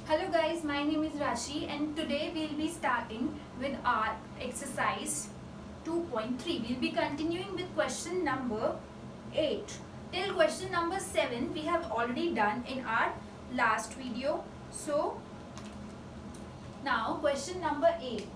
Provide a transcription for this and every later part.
Hello guys, my name is Rashi and today we will be starting with our exercise 2.3. We will be continuing with question number 8. Till question number 7 we have already done in our last video. So now question number 8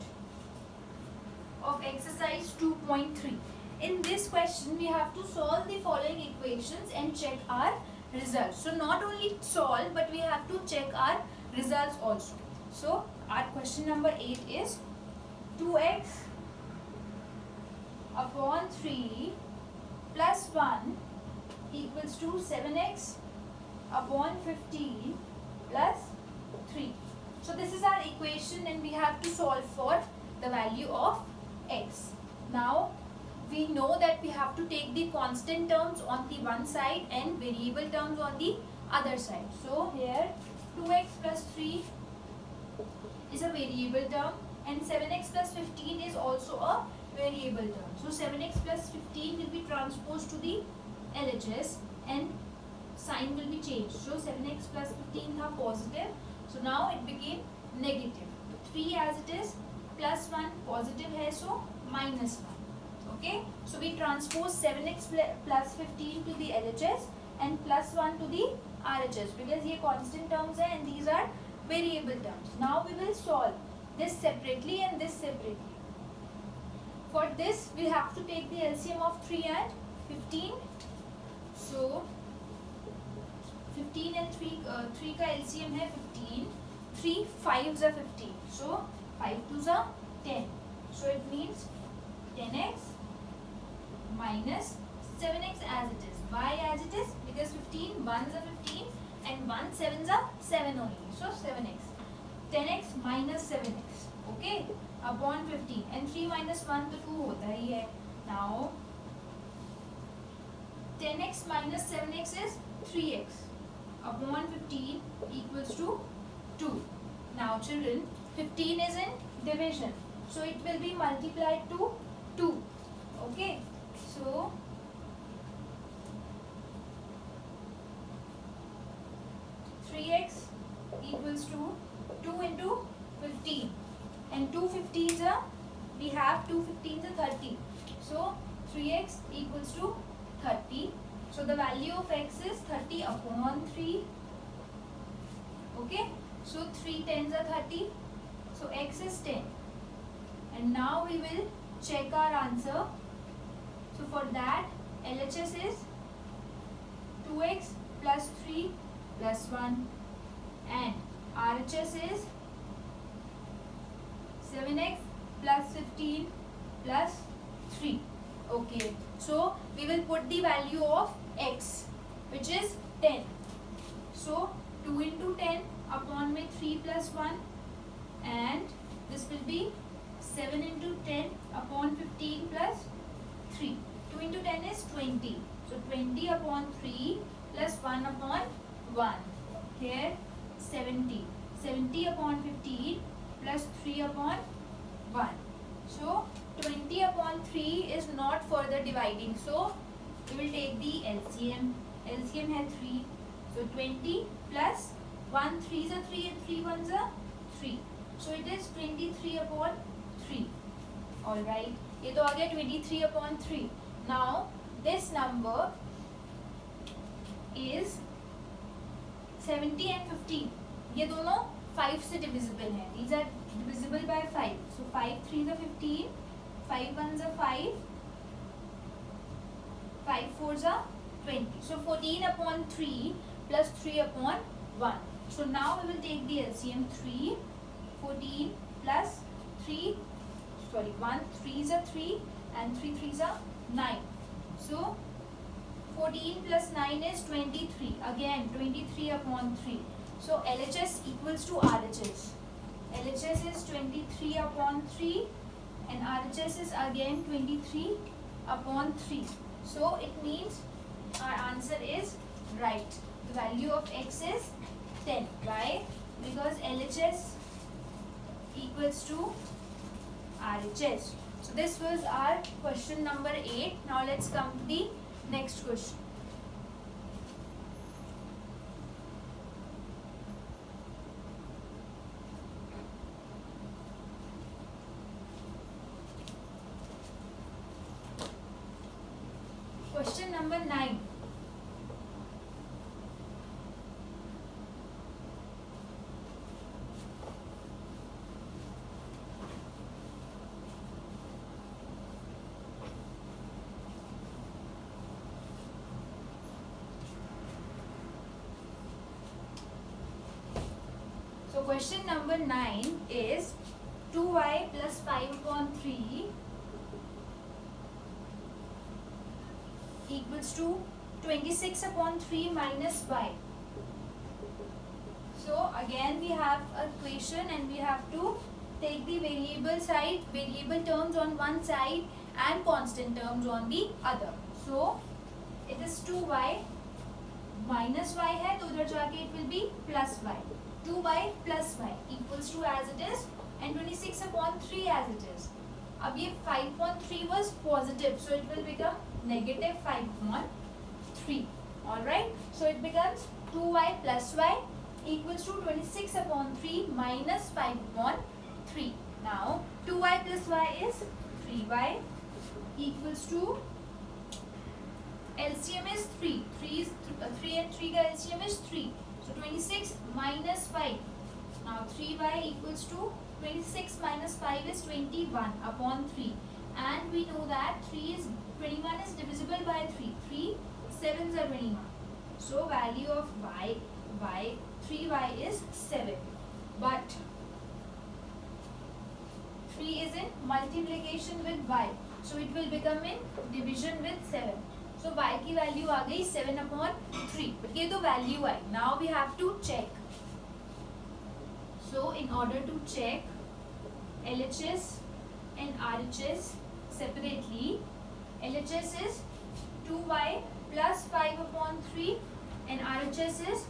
of exercise 2.3. In this question we have to solve the following equations and check our results. So not only solve but we have to check our results also. So our question number 8 is 2x upon 3 plus 1 equals to 7x upon 15 plus 3. So this is our equation and we have to solve for the value of x. Now we know that we have to take the constant terms on the one side and variable terms on the other side. So here 2x plus 3 is a variable term and 7x plus 15 is also a variable term. So 7x plus 15 will be transposed to the LHS and sign will be changed. So 7x plus 15 था positive. So now it became negative. 3 as it is, plus 1 positive है, so minus 1. Okay. So we transpose 7x plus 15 to the LHS and plus 1 to the RHS because ये constant terms है and these are variable terms. Now we will solve this separately and this separately. For this we have to take the LCM of 3 and 15. So 15 and 3 का LCM है 15. 3 5s are 15. So 5 2s are 10. So it means 10x minus 7x as it is. Why as it is? Because 15 1s are 15 and 1 7s are 7 only. So 7x. 10x minus 7x. Okay. Upon 15 and 3 minus 1 तो 2 होता ही है. Now 10x minus 7x is 3x upon 15 equals to 2. Now children, 15 is in division, so it will be multiplied to 2. Okay. So 3x equals to 2 into 15 and 2 15s are, we have 2 15s are 30. So 3x equals to 30. So the value of x is 30 upon 3. Okay. So 3 10s are 30. So x is 10. And now we will check our answer. So for that LHS is 2x plus 3 plus 1 and RHS is 7x plus 15 plus 3. Okay. So we will put the value of x which is 10. So 2 into 10 upon में 3 plus 1 and this will be 7 into 10 upon 15 plus 3. 2 into 10 is 20. So 20 upon 3 plus 1 upon 1. Here 70. 70 upon 15 plus 3 upon 1. So 20 upon 3 is not further dividing. So we will take the LCM. LCM है 3. So 20 plus 1 3s are 3 and 3 1s are 3. So it is 23 upon 3. Alright. ये तो आ गया 23 upon 3. Now this number is 70 and 15. ये दोनों 5 से divisible हैं. These are divisible by 5. So 5 3s are 15. 5 1s are 5. 5 4s are 20. So 14 upon 3 plus 3 upon 1. So now we will take the LCM 3. 14 plus 3. Sorry, 1 3s are 3 and 3 3s are 9. So 14 plus 9 is 23. Again 23 upon 3. So LHS equals to RHS. LHS is 23 upon 3 and RHS is again 23 upon 3. So it means our answer is right. The value of x is 10. Why? Because LHS equals to RHS. So this was our question number 8. Now let's come to the next question. Question number 9. So question number 9 is 2y plus 5 upon 3 equals to 26 upon 3 minus y. So again we have a equation and we have to take the variable terms on one side and constant terms on the other. So it is 2y minus y है तो उधर जाके it will be plus y. 2y plus y equals to as it is and 26 upon 3 as it is. अब ये 5 upon 3 was positive, so it will become negative 5 upon 3. Alright, so it becomes 2y plus y equals to 26 upon 3 minus 5 upon 3. Now 2y plus y is 3y equals to LCM is 3. 3 and 3 का LCM is 3. So 26 minus 5. Now 3y equals to 26 minus 5 is 21 upon 3. And we know that 21 is divisible by 3. 3 7s are 21. So value of y 3y is 7. But 3 is in multiplication with y. So it will become in division with 7. So y की value आ गई 7 upon 3. But ये तो value I. Now we have to check. So in order to check LHS and RHS separately, LHS is 2y plus 5 upon 3 and RHS is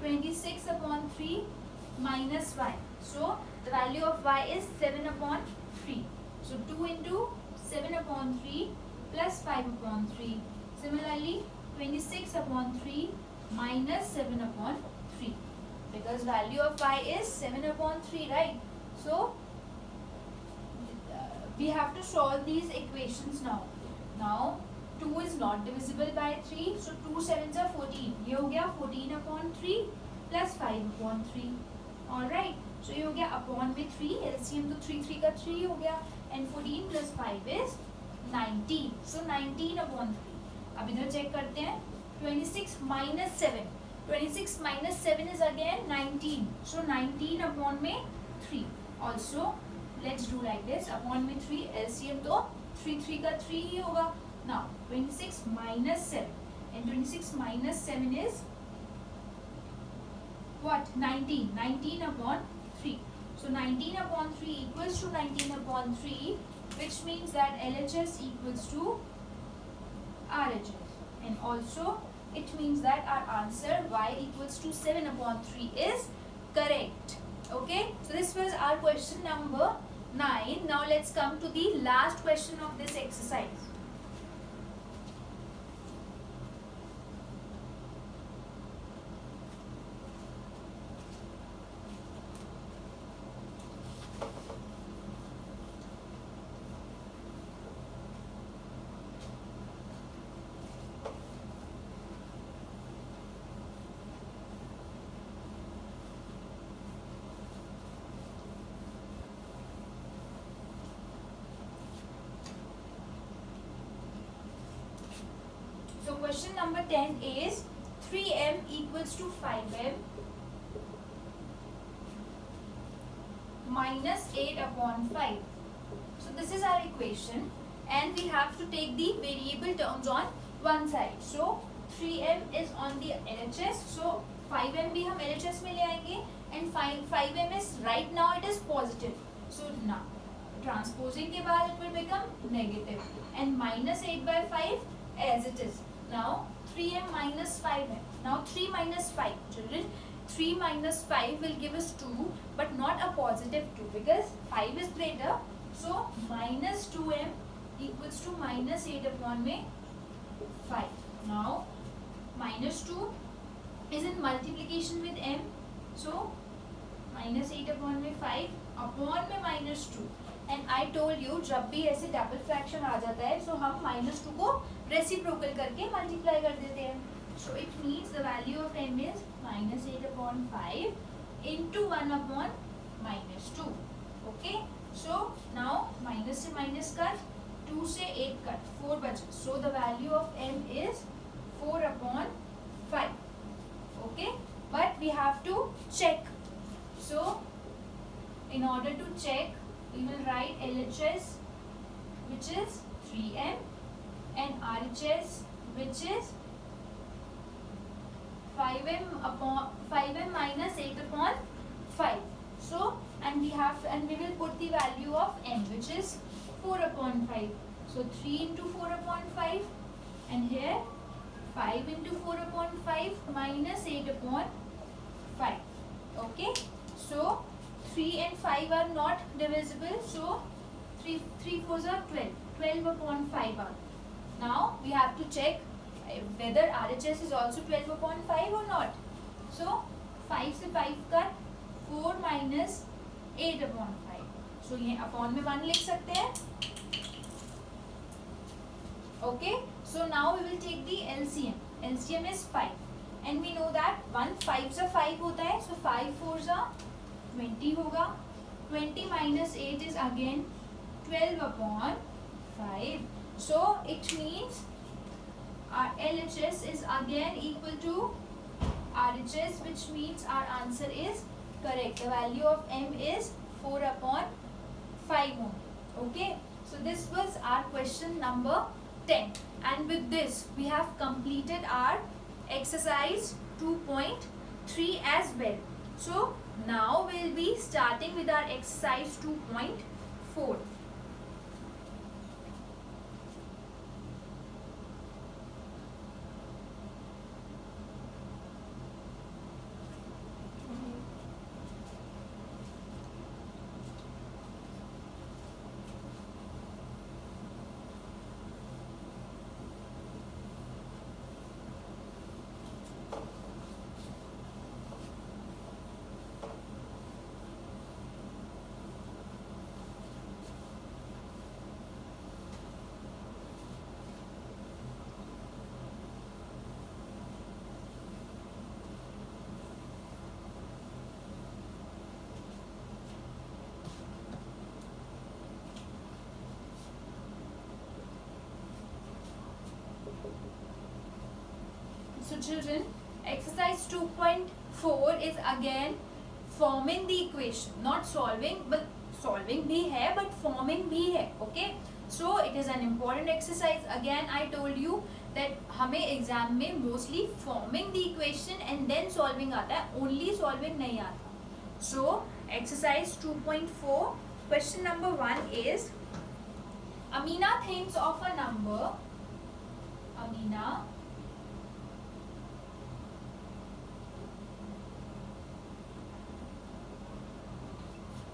26 upon 3 minus y. So the value of y is 7 upon 3. So 2 into 7 upon 3 plus 5 upon 3. Similarly 26 upon 3 minus 7 upon 3. Because value of y is 7 upon 3, right? So we have to solve these equations now. Now 2 is not divisible by 3, so 2 7s are 14. ये हो गया 14 upon 3 plus 5 upon 3. Alright, so ये हो गया upon में 3, LCM तो 3 का 3 हो गया and 14 plus 5 is 19. So 19 upon 3. अब इधर चेक करते हैं 26 minus 7. 26 minus 7 is again 19. So 19 upon में 3. Also let's do like this. Upon में 3 LCM तो 3 का 3 ही होगा. Now 26 minus 7 and 26 minus 7 is what? 19. 19 upon 3. So 19 upon 3 equals to 19 upon 3, which means that LHS equals to RHS. And also it means that our answer y equals to 7 upon 3 is correct. Okay, so this was our question number 9. Now let's come to the last question of this exercise. So question number 10 is 3m equals to 5m minus 8 upon 5. So this is our equation and we have to take the variable terms on one side. So 3m is on the LHS. So 5m भी हम LHS में ले आएंगे and 5m is right now it is positive. So now transposing के बाद it will become negative and minus 8 by 5 as it is. Now 3m minus 5m. Now 3 minus 5, children. 3 minus 5 will give us 2, but not a positive 2 because 5 is greater. So minus 2m equals to minus 8 upon 5. Now minus 2 is in multiplication with m. So minus 8 upon 5 upon minus 2. And I told you जब भी ऐसे double fraction आ जाता है so हम minus 2 को reciprocal करके multiply कर देते हैं. So it means the value of m is -8/5 into 1/-2. Okay, so now minus से माइनस कट, 2 से 8 कट, 4 बचे. So the value of m is 4/5. Okay, but we have to check. So in order to check, we will write LHS, which is 3m, and RHS, which is 5m minus 8/5. So, and we will put the value of m, which is 4/5. So 3 into 4/5, and here 5 into 4/5 minus 8/5. Okay, so 3 and 5 are not divisible, so 3 4s are 12. 12/5 are. Now we have to check whether RHS is also 12/5 or not. So 5 से 5 cut, 4 minus 8/5. So ये upon में 1 लिख सकते हैं. Okay, so now we will take the LCM. LCM is 5, and we know that 1 5 से 5 होता है, so 5 4s are 20 होगा. 20 minus 8 is again 12/5. So it means our LHS is again equal to RHS, which means our answer is correct. The value of m is 4/5 only. Okay, so this was our question number 10, and with this we have completed our exercise 2.3 as well. So now we'll be starting with our exercise 2.4. So children, exercise 2.4 is again forming the equation, not solving, but solving भी है but forming भी है. Okay, so it is an important exercise. Again I told you that हमें exam में mostly forming the equation and then solving आता है, only solving नहीं आता. So exercise 2.4, question number 1 is, Amina thinks of a number. Amina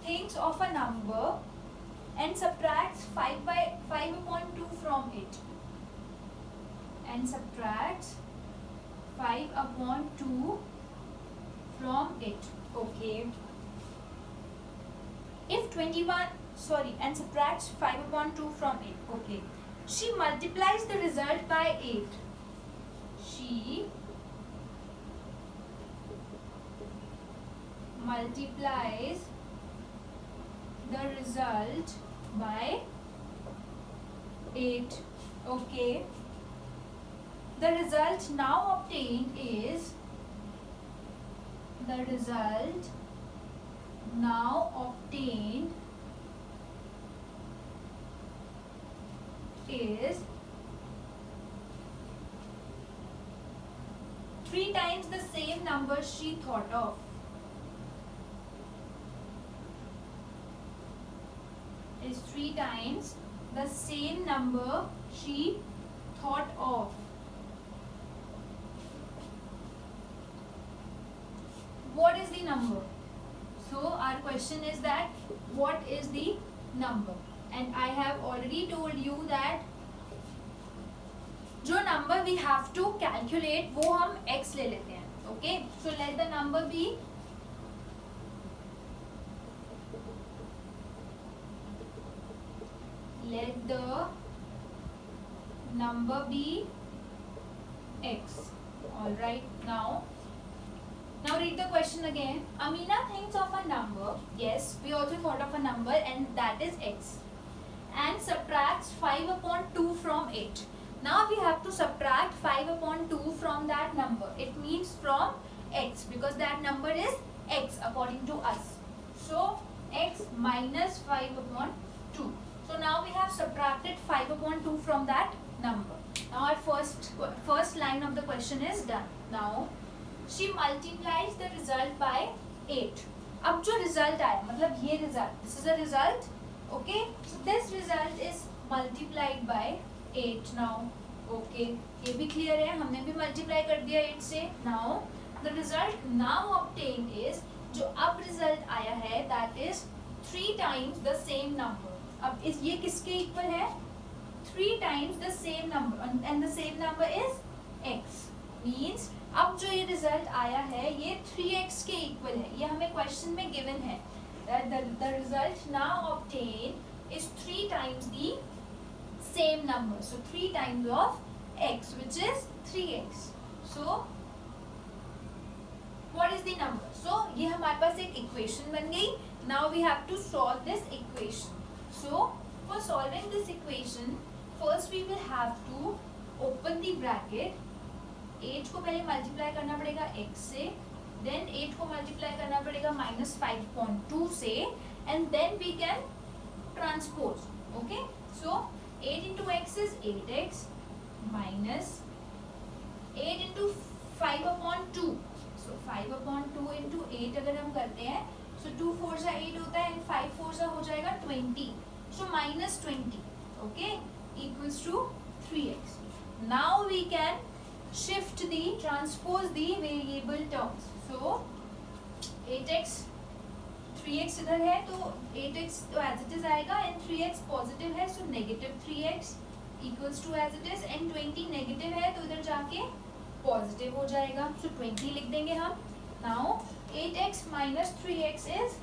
thinks of a number and subtracts 5/2 from it. And subtracts 5/2 from it. Okay. If 21, and subtracts 5/2 from it. Okay. She multiplies the result by 8. She multiplies the result by 8. Okay, the result now obtained is, the result now obtained is 3 times the same number she thought of. Is 3 times the same number she thought of. What is the number? So our question is that what is the number? And I have already told you that जो number we have to calculate वो हम x ले लेते हैं. Okay, so let the number be let the number be x. All right, now read the question again. Amina thinks of a number. Yes, we also thought of a number, and that is x, and subtracts 5 upon 2 from it. Now we have to subtract 5 upon 2 from that number. It means from x, because that number is x according to us. So x minus 5 upon 2. So now we have subtracted 5 upon 2 from that number. Now our first line of the question is done. Now she multiplies the result by 8. अब जो result आया, मतलब ये result, this is a result, okay? So this result is multiplied by 8 now, okay? ये भी clear है, हमने भी multiply कर दिया 8 से. Now the result now obtained is, जो अब result आया है, that is 3 times the same number. अब इस ये किसके equal है? 3 times the same number, and the same number is x. Means अब जो ये रिजल्ट आया है ये 3x के इक्वल है. ये हमें क्वेश्चन में गिवन है. The result now obtained is 3 times the same number. So 3 times of x, which is 3x. So what is the number? So ये हमारे पास एक इक्वेशन बन गई. Now we have to solve this equation. So for solving this equation, first we will have to open the bracket. 8 को पहले multiply करना पड़ेगा x से, देन 8 को मल्टीप्लाई करना पड़ेगा -5.2 से, and then we can transpose. Okay, so 8 into x is 8x minus 8 into 5 upon 2. So 5 upon 2 into 8 अगर हम करते हैं, so 2 4 सा 8 होता है, and 5 4 सा हो जाएगा 20. So -20, okay, equals to 3x. Now we can transpose the variable terms. So 8x, 3x इधर है तो 8x तो as it is आएगा, and 3x पॉजिटिव है, so -3x equals to as it is, and 20 negative है तो इधर जाके पॉजिटिव हो जाएगा, so 20 लिख देंगे हम. Now 8x minus 3x is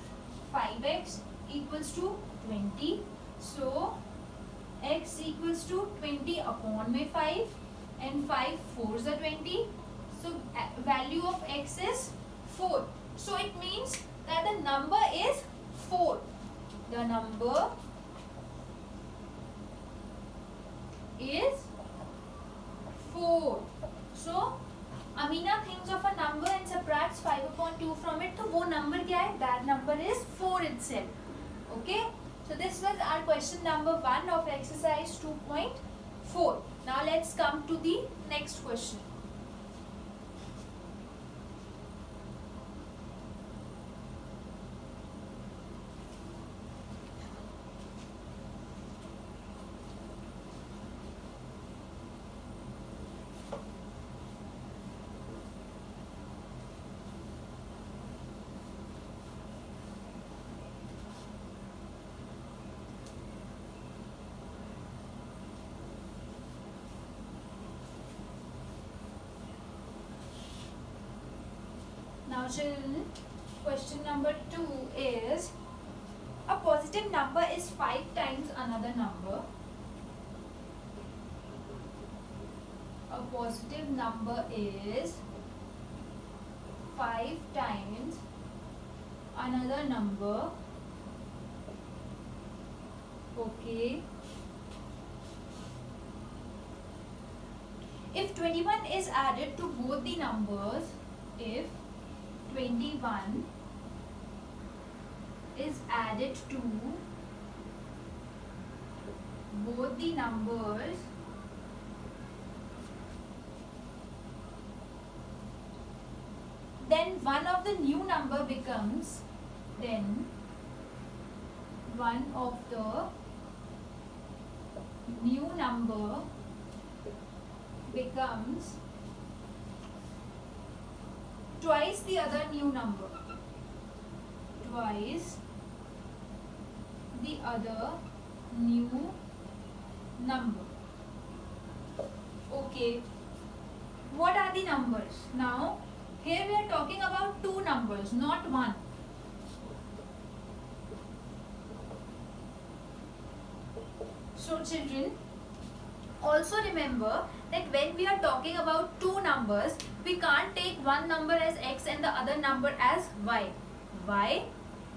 5x equals to 20. So x equals to 20 upon में 5, and 5 4s are 20. So value of x is 4. So it means that the number is 4. The number is 4. So Amina thinks of a number and subtracts 5 upon 2 from it. तो वो number क्या है? That number is 4 itself. Okay. So this was our question number 1 of exercise 2.4. Now let's come to the next question. Now children, question number 2 is, a positive number is 5 times another number. A positive number is 5 times another number. Okay. If 21 is added to both the numbers, if 21 is added to both the numbers, then one of the new number becomes, twice the other new number. Twice the other new number. Okay. What are the numbers? Now, here we are talking about 2 numbers, not 1. So children, Also remember that when we are talking about two numbers, we can't take one number as x and the other number as y. Why?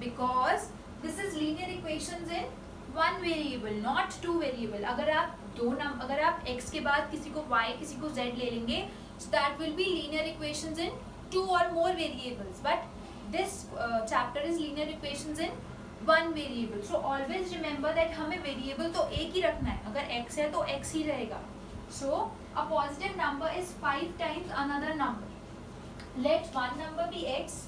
Because this is linear equations in one variable, not two variable. अगर आप x के बाद किसी को y किसी को z ले लेंगे, so that will be linear equations in two or more variables. But this chapter is linear equations in one variable. So always remember that हमें variable तो एक ही रखना है. अगर x है तो x ही रहेगा. So a positive number is 5 times another number. Let one number be x.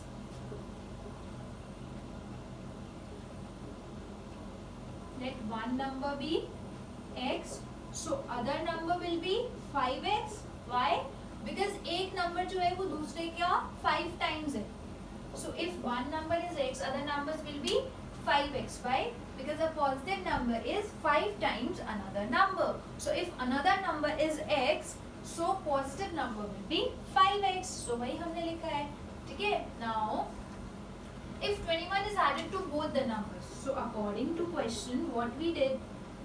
Let one number be x. So other number will be 5x. Why? Because एक number जो है वो दूसरे क्या 5 times है. So if one number is x, other numbers will be 5x. Why? Because a positive number is 5 times another number. So if another number is x, so positive number will be 5x. So वही हमने लिखा है. ठीक है? Now, if 21 is added to both the numbers, so according to question, what we did,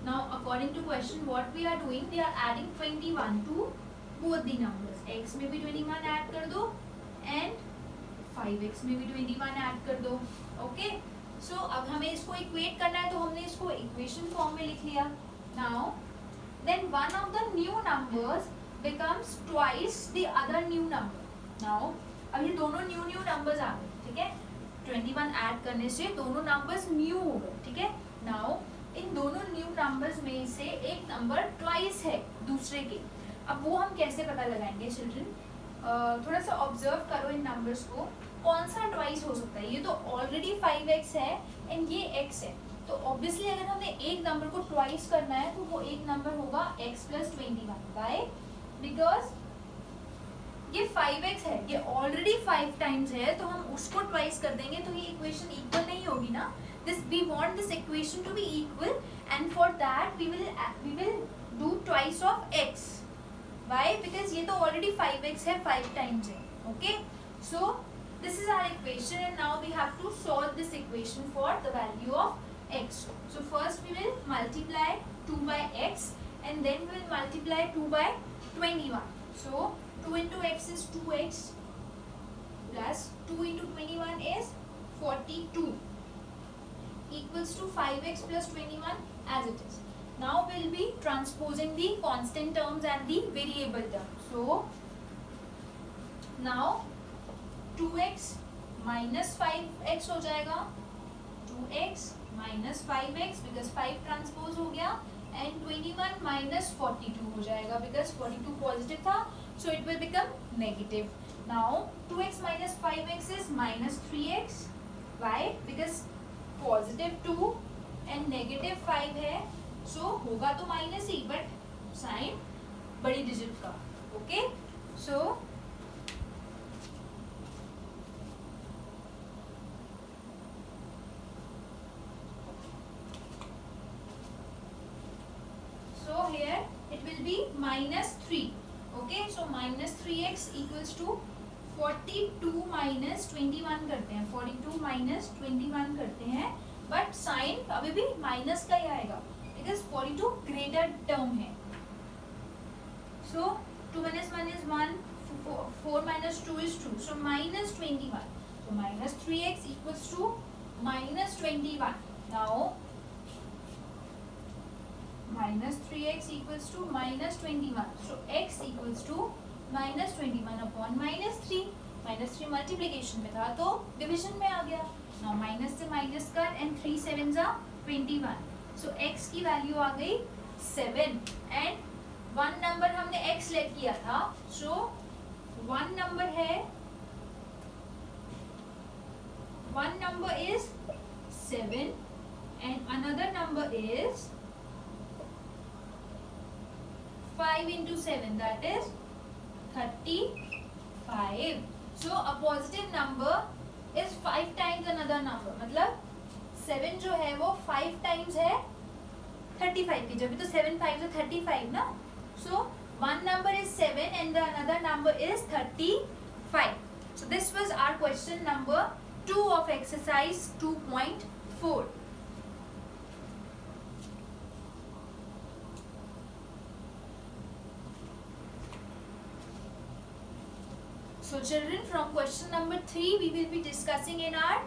now according to question, what we are doing, we are adding 21 to both the numbers. X में भी 21 add कर दो and 5x में भी 21 add कर दो. Okay? So अब हमें इसको equate करना है तो हमने इसको equation form में लिख लिया. Now, then one of the new numbers becomes twice the other new number. Now, अब ये दोनों new numbers आ गए. ठीक है? 21 ऐड करने से दोनों नंबर्स न्यू हो गए. ठीक है? नाउ इन दोनों न्यू नंबर्स में से एक नंबर ट्वाइस है दूसरे के. अब वो हम कैसे पता लगाएंगे चिल्ड्रन? थोड़ा सा ऑब्जर्व करो इन नंबर्स को. कौन सा ट्वाइस हो सकता है? ये तो ऑलरेडी 5x है एंड ये x है. तो ऑब्वियसली अगर हमें एक नंबर को ट्वाइस करना है तो वो एक नंबर होगा x प्लस 21. बाय बिकॉज ये 5x है, ये ऑलरेडी 5 टाइम्स है, तो हम उसको ट्वाइस कर देंगे तो ये इक्वेशन इक्वल नहीं होगी ना. This we want this equation to be equal and for that we will do twice of x. Why? Because ये तो ऑलरेडी 5x है, 5 टाइम्स है. Okay, so this is our equation and now we have to solve this equation for the value of x. So first we will multiply 2 by x and then we will multiply 2 by 21. So 2 into x is 2x plus 2 into 21 is 42 equals to 5x plus 21 as it is. Now we will be transposing the constant terms and the variable terms. So now 2x minus 5x हो जाएगा. 2x minus 5x because 5 transpose हो गया and 21 minus 42 हो जाएगा because 42 positive था, so it will become negative. Now 2x minus 5x is minus 3x. Why? Because positive 2 and negative 5 है, so होगा तो minus ही but sign बड़ी digit का. Okay, so here it will be minus 3. Okay, so minus 3x equals to 42 minus 21 करते हैं. 42 minus 21 करते हैं but sign अभी भी minus का ही आएगा because 42 greater term है. So 2 minus 1 is 1, 4 minus 2 is 2, so minus 21. So minus 3x equals to minus 21. Now minus 3x equals to minus 21. So x equals to minus 21 upon minus 3. Minus 3 multiplication में था तो division में आ गया. Now minus से minus cut and 3 sevens are 21. So x की value आ गई 7 and one number हमने x let किया था. So one number है, one number is 7 and another number is 5 into 7, that is 35. So a positive number is 5 times another number. मतलब 7 जो है वो 5 times है 35 की. जब भी तो 7 5 से 35 ना. So one number is 7 and the another number is 35. So this was our question number 2 of exercise 2.4. So children, from question number 3 we will be discussing in our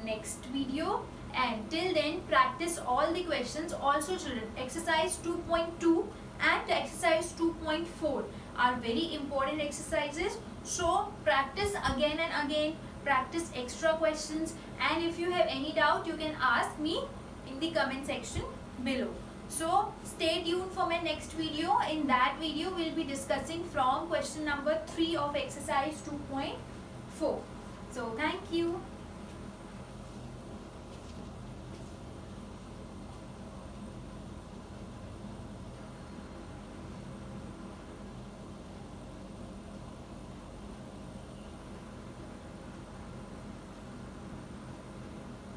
next video, and till then practice all the questions. Also children, exercise 2.2 and exercise 2.4 are very important exercises, so practice again and again, practice extra questions, and if you have any doubt you can ask me in the comment section below. So stay tuned for my next video. In that video we'll be discussing from question number 3 of exercise 2.4. So thank you.